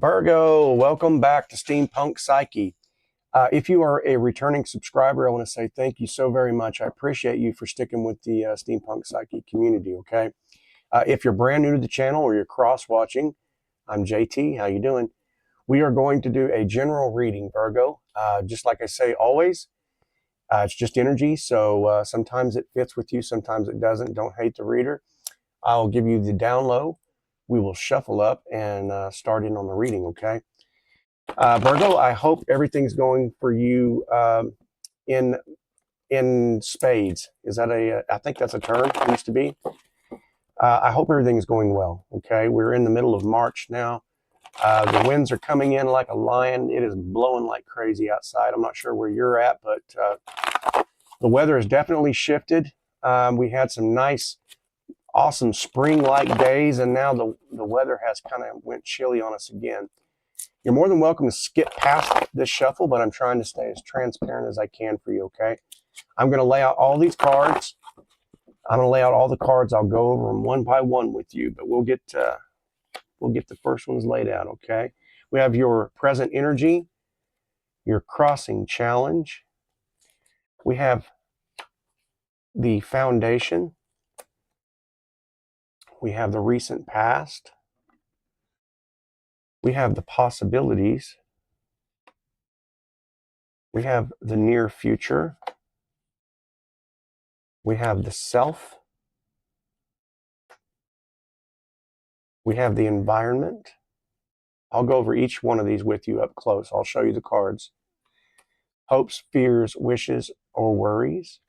Virgo, welcome back to Steampunk Psyche. If you are a returning subscriber, I want to say thank you so very much. I appreciate you for sticking with the Steampunk Psyche community, okay? If you're brand new to the channel or you're cross-watching, I'm JT. How you doing? We are going to do a general reading, Virgo. Just like I say always, it's just energy, so sometimes it fits with you, sometimes it doesn't. Don't hate the reader. I'll give you the down low. We will shuffle up and start in on the reading, okay? Virgo, I hope everything's going for you in spades. Is that I think that's a term, it used to be. I hope everything's going well, okay? We're in the middle of March now. The winds are coming in like a lion. It is blowing like crazy outside. I'm not sure where you're at, but the weather has definitely shifted. We had some nice, awesome spring-like days, and now the weather has kind of went chilly on us again. You're more than welcome to skip past this shuffle, but I'm trying to stay as transparent as I can for you, okay? I'm going to lay out all these cards. I'm going to lay out all the cards. I'll go over them one by one with you, but we'll get the first ones laid out, okay? We have your present energy, your crossing challenge. We have the foundation. We have the recent past. We have the possibilities. We have the near future. We have the self. We have the environment. I'll go over each one of these with you up close. I'll show you the cards. Hopes, fears, wishes, or worries.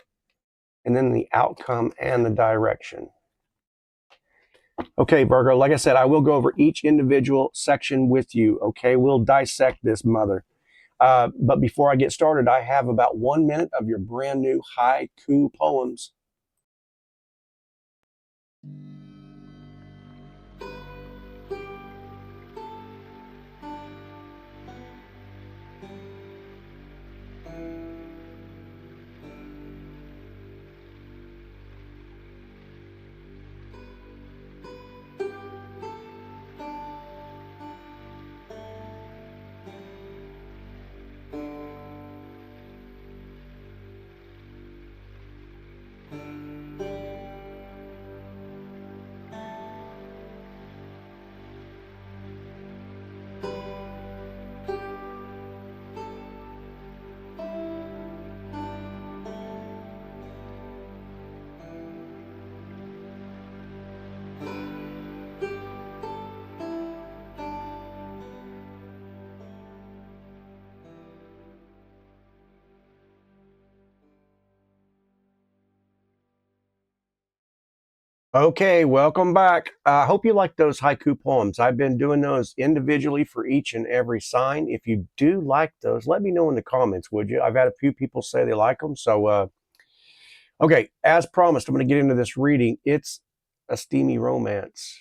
And then the outcome and the direction. Okay, Virgo, like I said, I will go over each individual section with you, okay? We'll dissect this mother. But before I get started, I have about 1 minute of your brand new haiku poems. Okay, welcome back. I hope you like those haiku poems. I've been doing those individually for each and every sign. If you do like those, let me know in the comments, would you? I've had a few people say they like them. So, okay, as promised, I'm going to get into this reading. It's a steamy romance.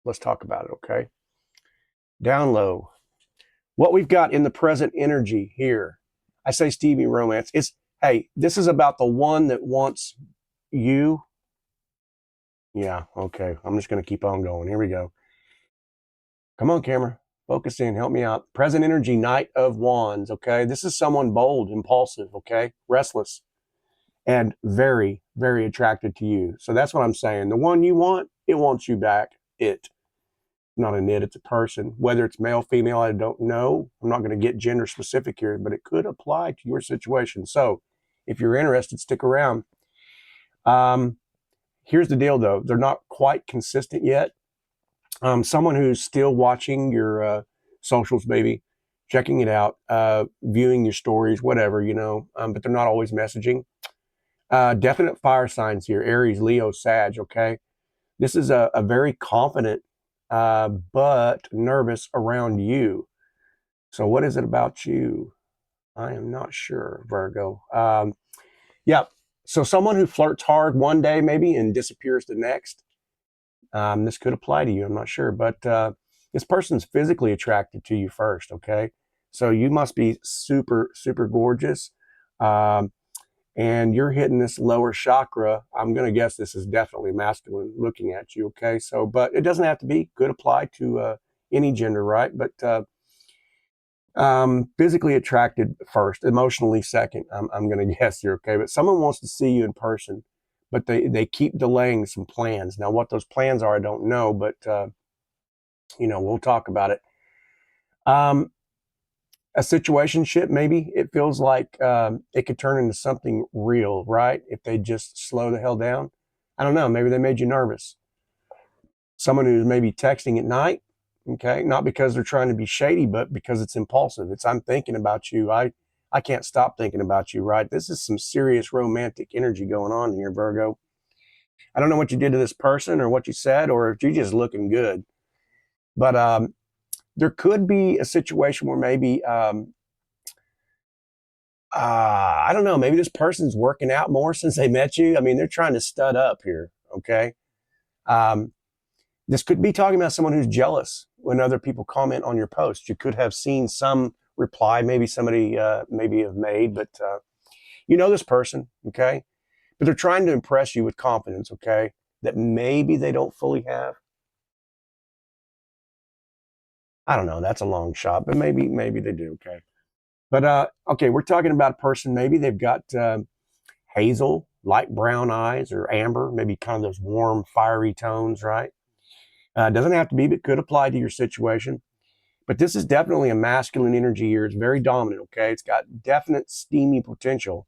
Let's talk about it, okay? Down low. What we've got in the present energy here, I say steamy romance. Hey, this is about the one that wants you. Yeah, okay. I'm just going to keep on going. Here we go. Come on, camera. Focus in. Help me out. Present energy, Knight of Wands, okay? This is someone bold, impulsive, okay? Restless, and very, very attracted to you. So that's what I'm saying. The one you want, it wants you back. It. Not an it, it's a person. Whether it's male, female, I don't know. I'm not going to get gender specific here, but it could apply to your situation. So if you're interested, stick around. Here's the deal, though. They're not quite consistent yet. Someone who's still watching your socials, maybe, checking it out, viewing your stories, whatever, you know, but they're not always messaging. Definite fire signs here, Aries, Leo, Sag, okay? This is a very confident but nervous around you. So what is it about you? I am not sure, Virgo. Yeah. So someone who flirts hard one day maybe and disappears the next. This could apply to you. I'm not sure. But this person's physically attracted to you first, okay? So you must be super, super gorgeous. And you're hitting this lower chakra. I'm going to guess this is definitely masculine looking at you, okay? So, but it doesn't have to be. Could apply to any gender, right? But physically attracted first, emotionally second. I'm going to guess here, okay? But someone wants to see you in person, but they keep delaying some plans. Now, what those plans are, I don't know, but we'll talk about it. A situationship, maybe it feels like it could turn into something real, right? If they just slow the hell down. I don't know. Maybe they made you nervous. Someone who's maybe texting at night, okay, not because they're trying to be shady, but because it's impulsive. It's I'm thinking about you. I can't stop thinking about you, right? This is some serious romantic energy going on here, Virgo. I don't know what you did to this person or what you said, or if you're just looking good. But there could be a situation where maybe I don't know, maybe this person's working out more since they met you. I mean, they're trying to stud up here, okay? Um, this could be talking about someone who's jealous when other people comment on your post. You could have seen some reply, maybe somebody maybe have made, but you know this person, okay? But they're trying to impress you with confidence, okay? That maybe they don't fully have. I don't know, that's a long shot, but maybe they do, okay? But okay, we're talking about a person, maybe they've got hazel, light brown eyes, or amber, maybe kind of those warm, fiery tones, right? Doesn't have to be, but could apply to your situation. But this is definitely a masculine energy here. It's very dominant, okay? It's got definite steamy potential,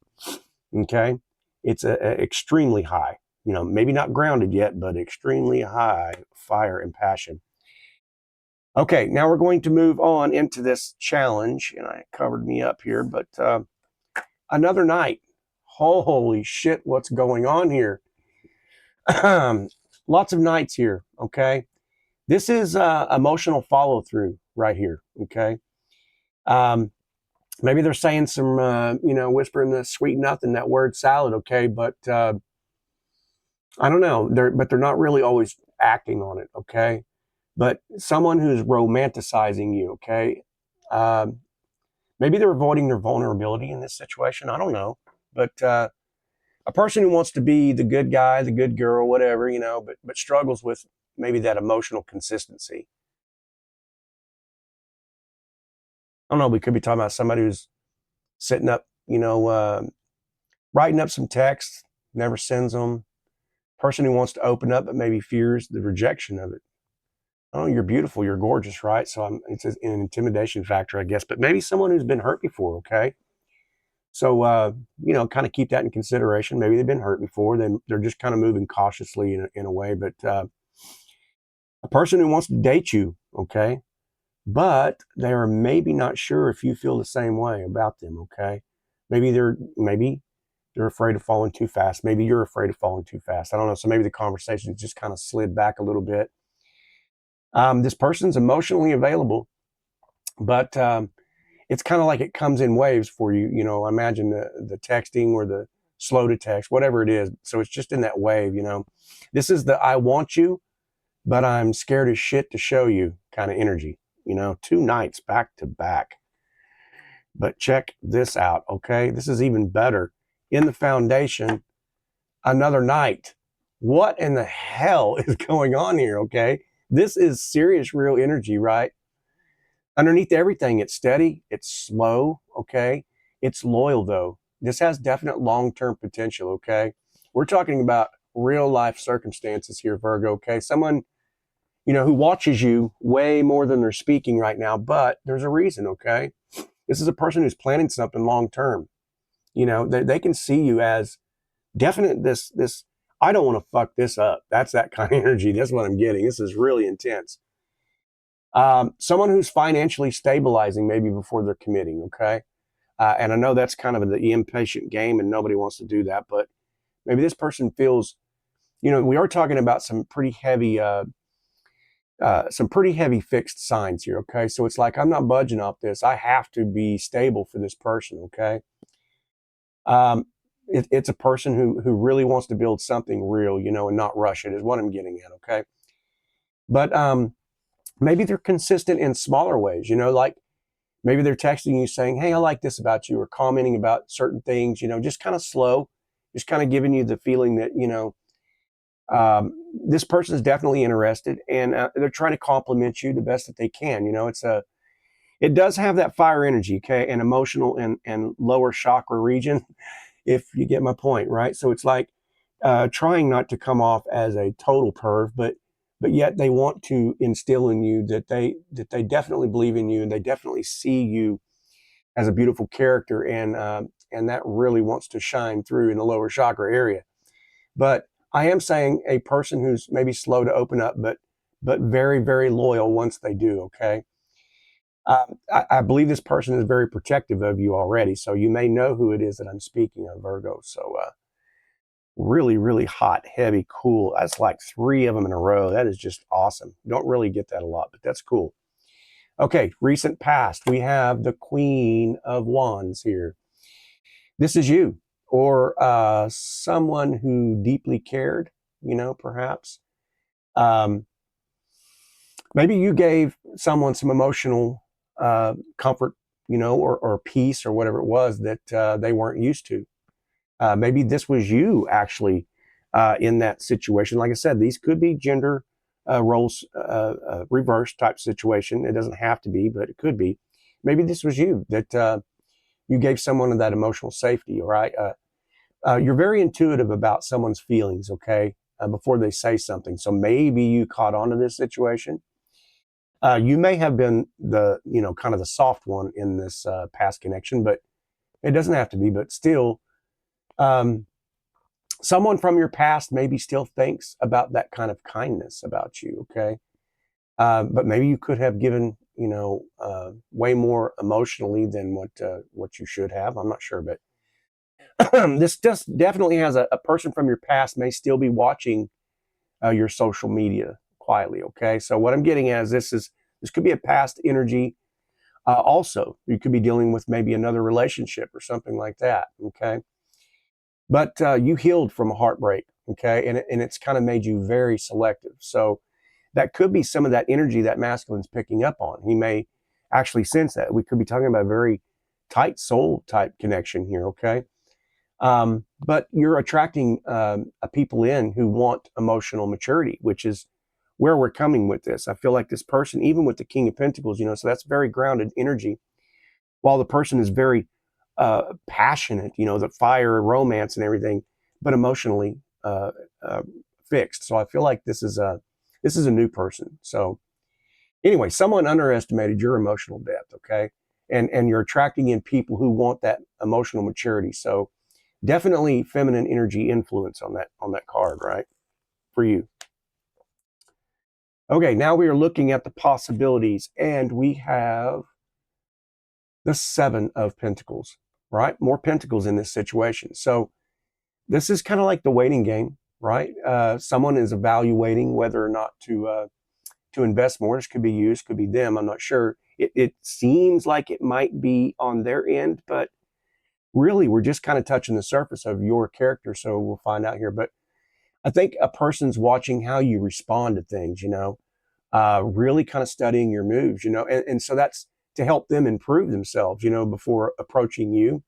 okay? It's extremely high, maybe not grounded yet, but extremely high fire and passion. Okay, now we're going to move on into this challenge, and I covered me up here, but another night. Holy shit, what's going on here? Lots of nights here, okay? This is emotional follow through right here, okay? Maybe they're saying some, whispering the sweet nothing, that word salad, okay? But I don't know. They're not really always acting on it, okay? But someone who's romanticizing you, okay? Maybe they're avoiding their vulnerability in this situation. I don't know. But a person who wants to be the good guy, the good girl, whatever, but struggles with maybe that emotional consistency. I don't know. We could be talking about somebody who's sitting up, writing up some text, never sends them. Person who wants to open up, but maybe fears the rejection of it. Oh, you're beautiful, you're gorgeous, right? So it's an intimidation factor, I guess. But maybe someone who's been hurt before, okay? So kind of keep that in consideration. Maybe they've been hurt before. Then they're just kind of moving cautiously in a way. But a person who wants to date you, okay? But they are maybe not sure if you feel the same way about them, okay? Maybe they're afraid of falling too fast. Maybe you're afraid of falling too fast. I don't know. So maybe the conversation just kind of slid back a little bit. This person's emotionally available, but it's kind of like it comes in waves for you. Imagine the texting or the slow to text, whatever it is. So it's just in that wave, This is the I want you, but I'm scared as shit to show you kind of energy, 2 nights back to back. But check this out, okay? This is even better. In the foundation, another night. What in the hell is going on here, okay? This is serious, real energy, right? Underneath everything, it's steady, it's slow, okay? It's loyal, though. This has definite long-term potential, okay? We're talking about real life circumstances here, Virgo, okay? Someone, who watches you way more than they're speaking right now, but there's a reason, okay? This is a person who's planning something long-term. They can see you as definite this I don't want to fuck this up. That's that kind of energy. That's what I'm getting. This is really intense. Someone who's financially stabilizing maybe before they're committing, okay? And I know that's kind of the impatient game and nobody wants to do that, but maybe this person feels, we are talking about some pretty heavy fixed signs here, okay? So it's like, I'm not budging off this. I have to be stable for this person, okay? It's a person who really wants to build something real, and not rush it is what I'm getting at, okay? But maybe they're consistent in smaller ways, like maybe they're texting you saying, hey, I like this about you, or commenting about certain things, just kind of slow, just kind of giving you the feeling that, This person is definitely interested, and they're trying to compliment you the best that they can. It does have that fire energy, okay, and emotional and lower chakra region, if you get my point, right? So it's like trying not to come off as a total perv, but yet they want to instill in you that they definitely believe in you, and they definitely see you as a beautiful character, and that really wants to shine through in the lower chakra area. But I am saying a person who's maybe slow to open up, but very, very loyal once they do, okay? I believe this person is very protective of you already, so you may know who it is that I'm speaking of, Virgo. So really, really hot, heavy, cool. That's like 3 of them in a row. That is just awesome. Don't really get that a lot, but that's cool. Okay, recent past. We have the Queen of Wands here. This is you, or someone who deeply cared, perhaps. Um, Maybe you gave someone some emotional comfort, or peace or whatever it was that they weren't used to. Maybe this was you actually in that situation. Like I said, these could be gender roles reverse type situation. It doesn't have to be, but it could be. Maybe this was you that you gave someone that emotional safety, right? You're very intuitive about someone's feelings, okay, before they say something. So maybe you caught on to this situation. You may have been the, kind of the soft one in this past connection, but it doesn't have to be. But still, um, someone from your past maybe still thinks about that kind of kindness about you, okay? But maybe you could have given, way more emotionally than what you should have. I'm not sure, but this just definitely has a person from your past may still be watching your social media quietly. Okay, so what I'm getting at is this could be a past energy. Also, you could be dealing with maybe another relationship or something like that. Okay, but you healed from a heartbreak. Okay, and it's kind of made you very selective. So that could be some of that energy that masculine's picking up on. He may actually sense that. We could be talking about a very tight soul type connection here. Okay. But you're attracting people in who want emotional maturity, which is where we're coming with this. I feel like this person, even with the King of Pentacles, so that's very grounded energy, while the person is very passionate, the fire, romance, and everything, but emotionally uh, uh, fixed. So I feel like this is a new person. So anyway, someone underestimated your emotional depth, okay, and you're attracting in people who want that emotional maturity. So definitely feminine energy influence on that card, right? For you. Okay, now we are looking at the possibilities, and we have the 7 of Pentacles, right? More Pentacles in this situation. So this is kind of like the waiting game, right? Someone is evaluating whether or not to invest more. This could be you, this could be them. I'm not sure. It seems like it might be on their end, but really we're just kind of touching the surface of your character. So we'll find out here. But I think a person's watching how you respond to things, really kind of studying your moves, and so that's to help them improve themselves, before approaching you.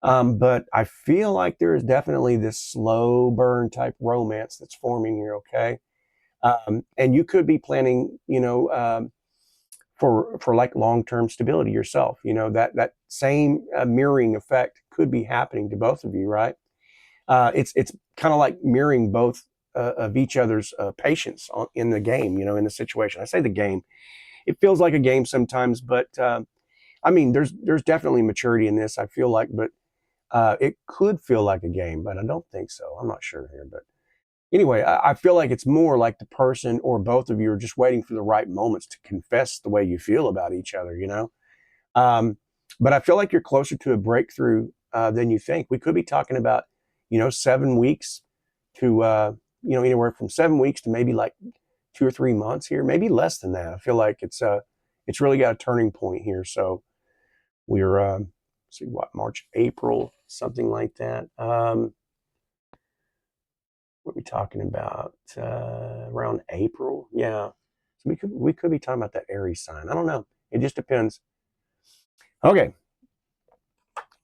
But I feel like there is definitely this slow burn type romance that's forming here, okay? And you could be planning, for like long-term stability yourself, that same mirroring effect could be happening to both of you, right? It's kind of like mirroring both of each other's patience in the game, in the situation. I say the game, it feels like a game sometimes, but I mean, there's definitely maturity in this. I feel like, but it could feel like a game, but I don't think so. I'm not sure here, but anyway, I feel like it's more like the person or both of you are just waiting for the right moments to confess the way you feel about each other, Um, but I feel like you're closer to a breakthrough than you think. We could be talking about, 7 weeks to, anywhere from 7 weeks to maybe like 2 or 3 months here, maybe less than that. I feel like it's really got a turning point here. So we're, see what, March, April, something like that. What are we talking about? Around April, yeah. So we could be talking about that Aries sign. I don't know. It just depends. Okay,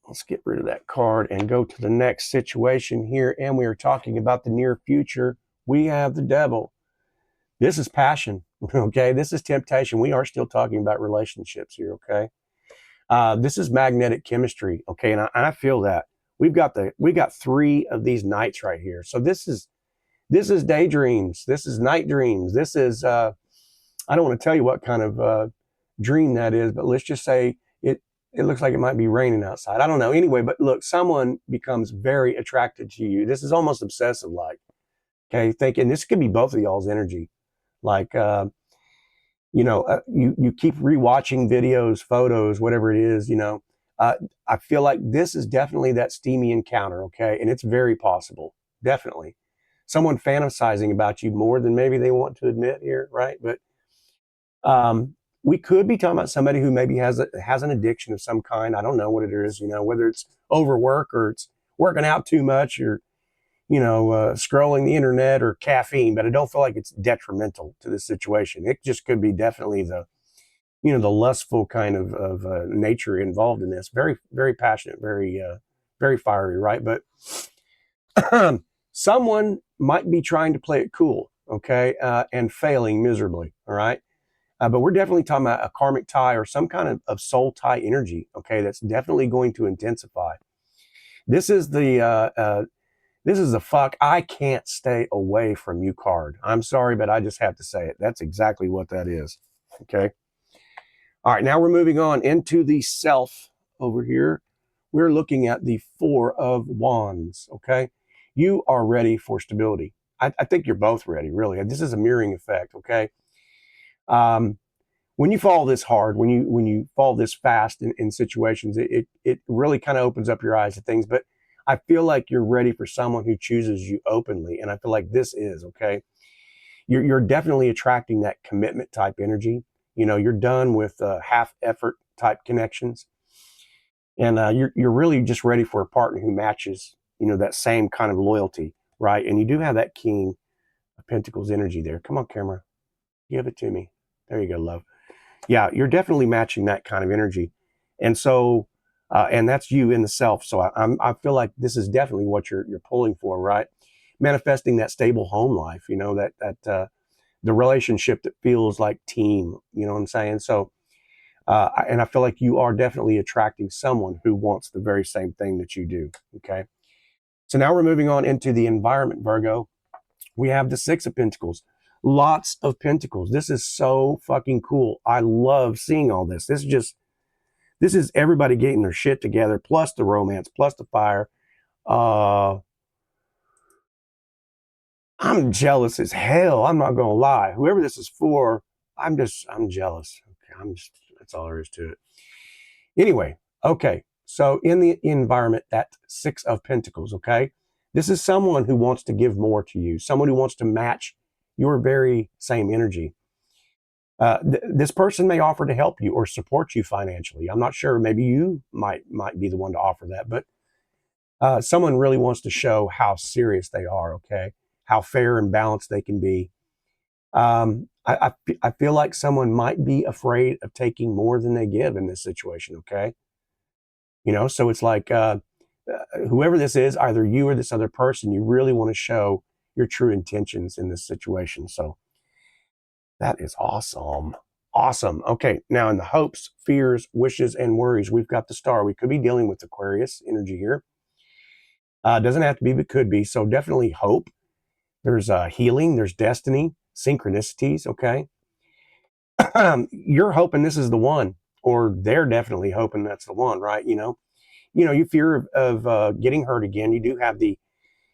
let's get rid of that card and go to the next situation here. And we are talking about the near future. We have the devil. This is passion. Okay. This is temptation. We are still talking about relationships here. Okay. This is magnetic chemistry. Okay. And I feel that we got 3 of these nights right here. So this is daydreams. This is night dreams. This is, I don't want to tell you what kind of dream that is, but let's just say it looks like it might be raining outside. I don't know. Anyway, but look, someone becomes very attracted to you. This is almost obsessive like. Okay, thinking this could be both of y'all's energy. Like you keep rewatching videos, photos, whatever it is, I feel like this is definitely that steamy encounter, okay? And it's very possible. Definitely. Someone fantasizing about you more than maybe they want to admit here, right? But we could be talking about somebody who maybe has an addiction of some kind. I don't know what it is, whether it's overwork or it's working out too much or, scrolling the internet or caffeine, but I don't feel like it's detrimental to the situation. It just could be definitely the lustful kind of nature involved in this. Very, very passionate, very, very fiery, right? But someone might be trying to play it cool, okay, and failing miserably, all right? But we're definitely talking about a karmic tie or some kind of soul tie energy, okay, that's definitely going to intensify. This is the fuck I can't stay away from you card. I'm sorry, but I just have to say it. That's exactly what that is, okay? All right, now we're moving on into the self over here. We're looking at the 4 of Wands, okay? You are ready for stability. I think you're both ready, really. This is a mirroring effect, okay? When you fall this hard, when you fall this fast in situations, it really kind of opens up your eyes to things. But I feel like you're ready for someone who chooses you openly, and I feel like this is okay. You're definitely attracting that commitment type energy. You're done with half effort type connections, and you're really just ready for a partner who matches that same kind of loyalty, right? And you do have that King of Pentacles energy there. Come on, camera, give it to me. There you go, love. Yeah, you're definitely matching that kind of energy. And so, and that's you in the self. So I feel like this is definitely what you're pulling for, right? Manifesting that stable home life, that the relationship that feels like team, you know what I'm saying? So, and I feel like you are definitely attracting someone who wants the very same thing that you do, okay? So now we're moving on into the environment, Virgo. We have the 6 of Pentacles. Lots of pentacles. This is so fucking cool. I love seeing all this. This is everybody getting their shit together, plus the romance, plus the fire. I'm jealous as hell. I'm not gonna lie. Whoever this is for, I'm jealous. Okay, that's all there is to it. Anyway, okay. So in the environment, that 6 of Pentacles, okay? This is someone who wants to give more to you, someone who wants to match your very same energy. This person may offer to help you or support you financially. I'm not sure. Maybe you might be the one to offer that, but someone really wants to show how serious they are, okay? How fair and balanced they can be. I feel like someone might be afraid of taking more than they give in this situation, okay? So it's like whoever this is, either you or this other person, you really want to show your true intentions in this situation. So that is awesome. Awesome. Okay, now in the hopes, fears, wishes, and worries, we've got the Star. We could be dealing with Aquarius energy here. Doesn't have to be, but could be. So definitely hope. There's healing. There's destiny, synchronicities. Okay. You're hoping this is the one, or they're definitely hoping that's the one, right? You fear of getting hurt again. You do have the,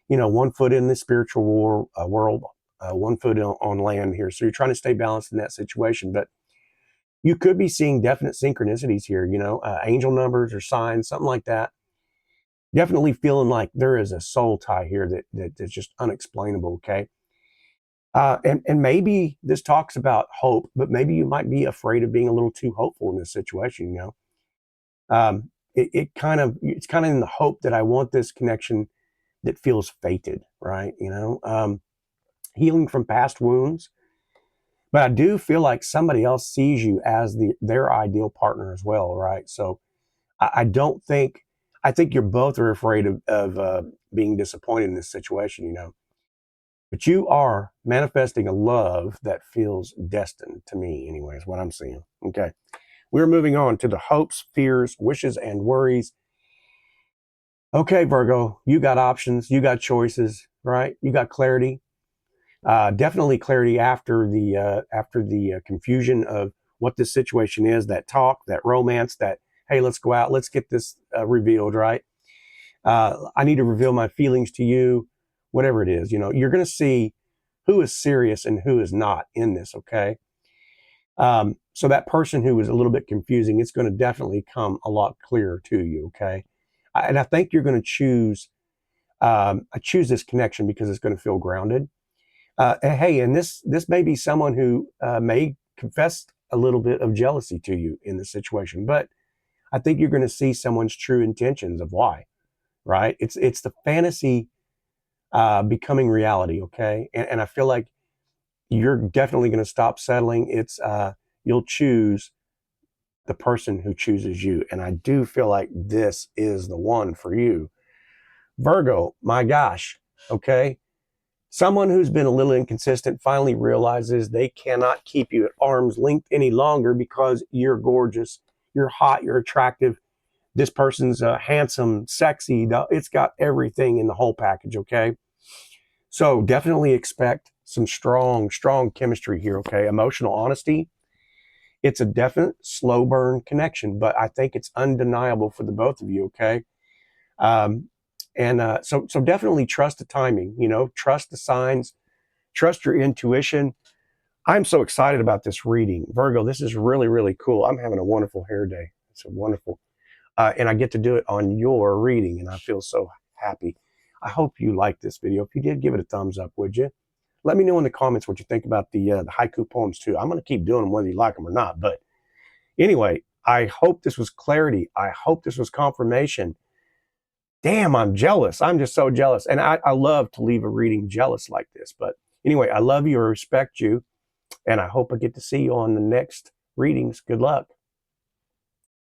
one foot in the spiritual world, 1 foot on land here. So you're trying to stay balanced in that situation, but you could be seeing definite synchronicities here, angel numbers or signs, something like that. Definitely feeling like there is a soul tie here that's just unexplainable, okay? And maybe this talks about hope, but maybe you might be afraid of being a little too hopeful in this situation, it's kind of in the hope that I want this connection that feels fated, right? Healing from past wounds. But I do feel like somebody else sees you as their ideal partner as well, right? So I don't think, I think you're both are afraid of being disappointed in this situation, but you are manifesting a love that feels destined to me anyway, is what I'm seeing. Okay. We're moving on to the hopes, fears, wishes, and worries. Okay, Virgo, you got options, you got choices, right? You got clarity. Definitely clarity after the confusion of what this situation is, that talk, that romance, that, hey, let's go out, let's get this revealed, right? I need to reveal my feelings to you, whatever it is. You're going to see who is serious and who is not in this, okay? So that person who was a little bit confusing, it's going to definitely come a lot clearer to you, okay? And I think you're going to I choose this connection because it's going to feel grounded. Hey, and this may be someone who may confess a little bit of jealousy to you in this situation, but I think you're going to see someone's true intentions of why, right? It's the fantasy becoming reality, okay? And I feel like you're definitely going to stop settling. You'll choose the person who chooses you, and I do feel like this is the one for you, Virgo. My gosh, okay. Someone who's been a little inconsistent finally realizes they cannot keep you at arm's length any longer because you're gorgeous, you're hot, you're attractive. This person's handsome, sexy. It's got everything in the whole package, okay? So definitely expect some strong, strong chemistry here, okay? Emotional honesty. It's a definite slow burn connection, but I think it's undeniable for the both of you, okay? Um, so definitely trust the timing, trust the signs, trust your intuition. I'm so excited about this reading. Virgo, this is really, really cool. I'm having a wonderful hair day. It's a wonderful, and I get to do it on your reading, and I feel so happy. I hope you liked this video. If you did, give it a thumbs up, would you? Let me know in the comments what you think about the haiku poems too. I'm going to keep doing them whether you like them or not. But anyway, I hope this was clarity. I hope this was confirmation. Damn, I'm jealous. I'm just so jealous. And I love to leave a reading jealous like this. But anyway, I love you. I respect you. And I hope I get to see you on the next readings. Good luck.